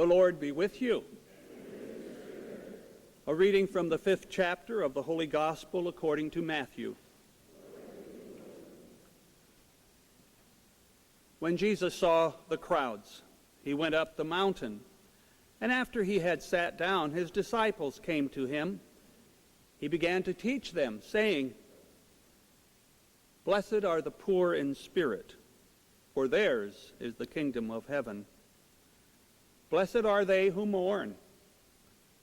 Lord be with you. A reading from the 5th chapter of the Holy Gospel according to Matthew. When Jesus saw the crowds, he went up the mountain, and after he had sat down, his disciples came to him. He began to teach them, saying, "Blessed are the poor in spirit, for theirs is the kingdom of heaven. Blessed are they who mourn,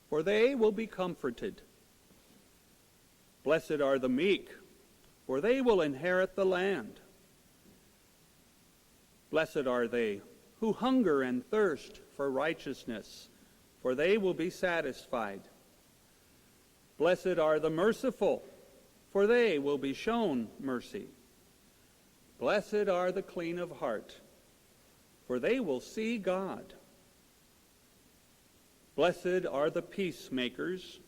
for they will be comforted. Blessed are the meek, for they will inherit the land. Blessed are they who hunger and thirst for righteousness, for they will be satisfied. Blessed are the merciful, for they will be shown mercy. Blessed are the clean of heart, for they will see God. Blessed are the peacemakers,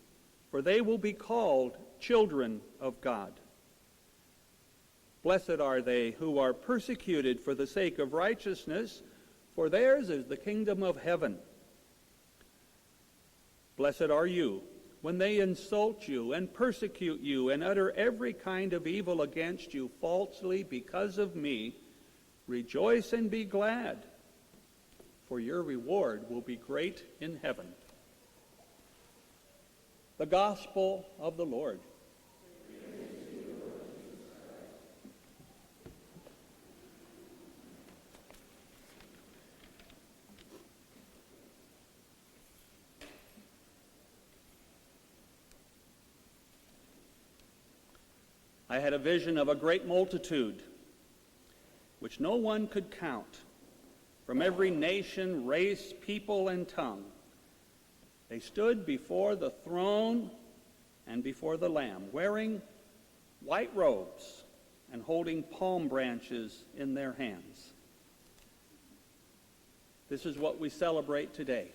for they will be called children of God. Blessed are they who are persecuted for the sake of righteousness, for theirs is the kingdom of heaven. Blessed are you when they insult you and persecute you and utter every kind of evil against you falsely because of me. Rejoice and be glad, for your reward will be great in heaven." The Gospel of the Lord. I had a vision of a great multitude, which no one could count, from every nation, race, people, and tongue. They stood before the throne and before the Lamb, wearing white robes and holding palm branches in their hands. This is what we celebrate today.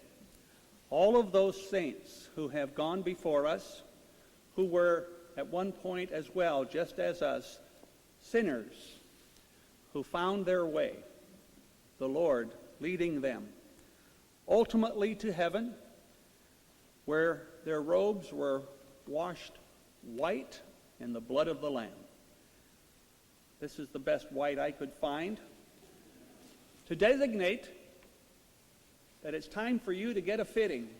All of those saints who have gone before us, who were at one point as well, just as us, sinners who found their way, the Lord leading them ultimately to heaven, where their robes were washed white in the blood of the Lamb. This is the best white I could find to designate that it's time for you to get a fitting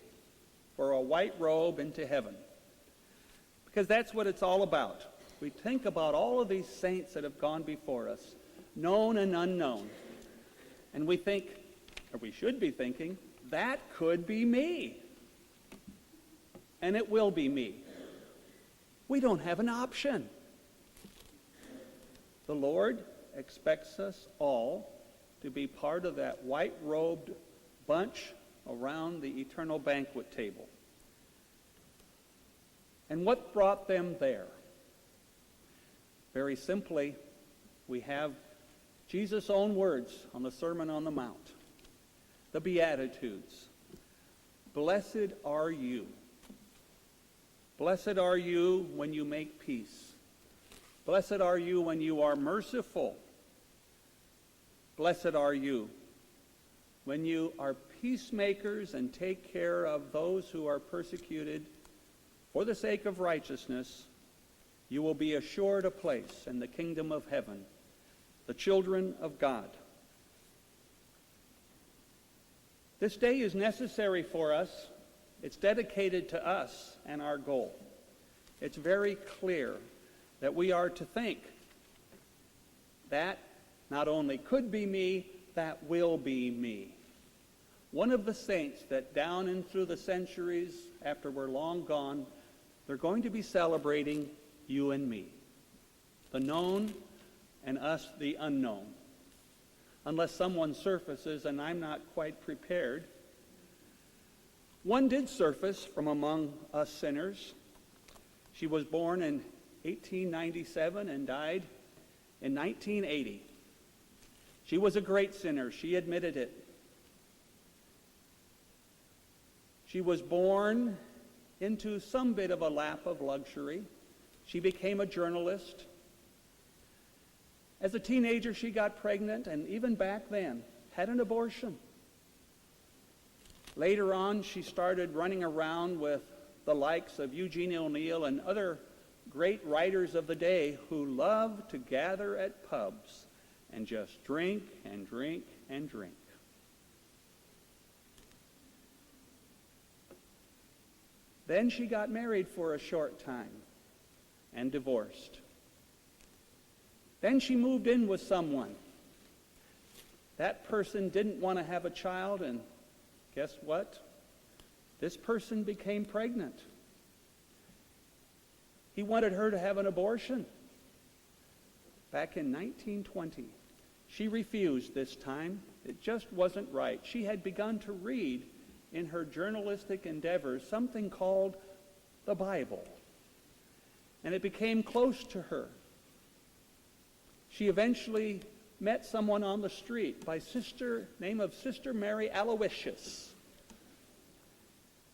for a white robe into heaven. Because that's what it's all about. We think about all of these saints that have gone before us, known and unknown. And we think, or we should be thinking, that could be me. And it will be me. We don't have an option. The Lord expects us all to be part of that white-robed bunch around the eternal banquet table. And what brought them there? Very simply, we have Jesus' own words on the Sermon on the Mount, the Beatitudes. Blessed are you. Blessed are you when you make peace. Blessed are you when you are merciful. Blessed are you when you are peacemakers and take care of those who are persecuted for the sake of righteousness. You will be assured a place in the kingdom of heaven, the children of God. This day is necessary for us. It's dedicated to us and our goal. It's very clear that we are to think that not only could be me, that will be me. One of the saints that down and through the centuries, after we're long gone, they're going to be celebrating you and me, the known and us, the unknown. Unless someone surfaces and I'm not quite prepared. One did surface from among us sinners. She was born in 1897 and died in 1980. She was a great sinner. She admitted it. She was born into some bit of a lap of luxury. She became a journalist. As a teenager, she got pregnant, and even back then, had an abortion. Later on, she started running around with the likes of Eugene O'Neill and other great writers of the day who loved to gather at pubs and just drink and drink and drink. Then she got married for a short time and divorced. Then she moved in with someone. That person didn't want to have a child, and guess what? This person became pregnant. He wanted her to have an abortion. Back in 1920, she refused this time. It just wasn't right. She had begun to read in her journalistic endeavors something called the Bible, and it became close to her. She eventually met someone on the street by name of Sister Mary Aloysius,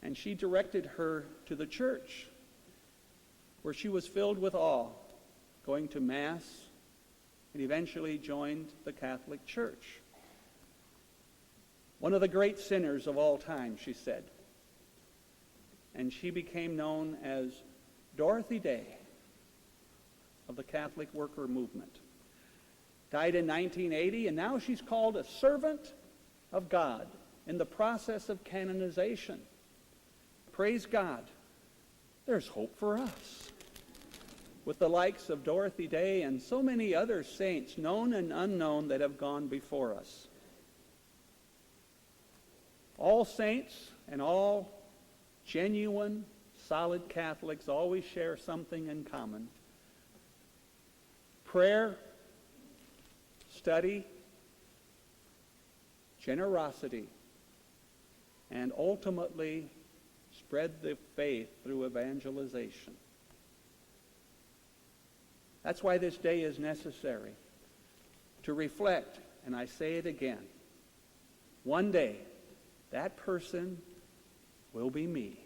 and she directed her to the church, where she was filled with awe, going to Mass, and eventually joined the Catholic Church. One of the great sinners of all time, she said. And she became known as Dorothy Day of the Catholic worker movement. Died in 1980, and now she's called a servant of God in the process of canonization. Praise God. There's hope for us. With the likes of Dorothy Day and so many other saints, known and unknown, that have gone before us. All saints and all genuine, solid Catholics always share something in common. Prayer, study, generosity, and ultimately spread the faith through evangelization. That's why this day is necessary, to reflect, and I say it again, one day that person will be me.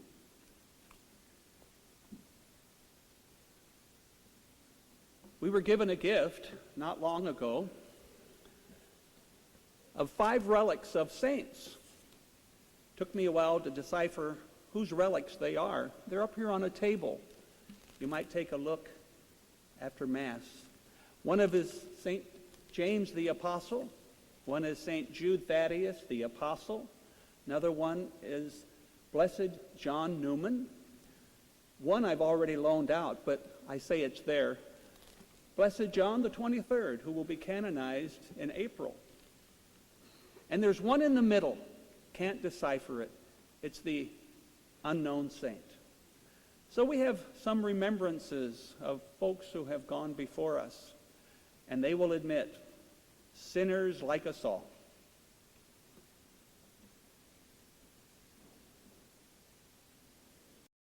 We were given a gift not long ago of 5 relics of saints. Took me a while to decipher whose relics they are. They're up here on a table. You might take a look after Mass. One of is St. James the Apostle. One is St. Jude Thaddeus the Apostle. Another one is Blessed John Newman. One I've already loaned out, but I say it's there. Blessed John the 23rd, who will be canonized in April. And there's one in the middle. Can't decipher it. It's the unknown saint. So we have some remembrances of folks who have gone before us, and they will admit, sinners like us all.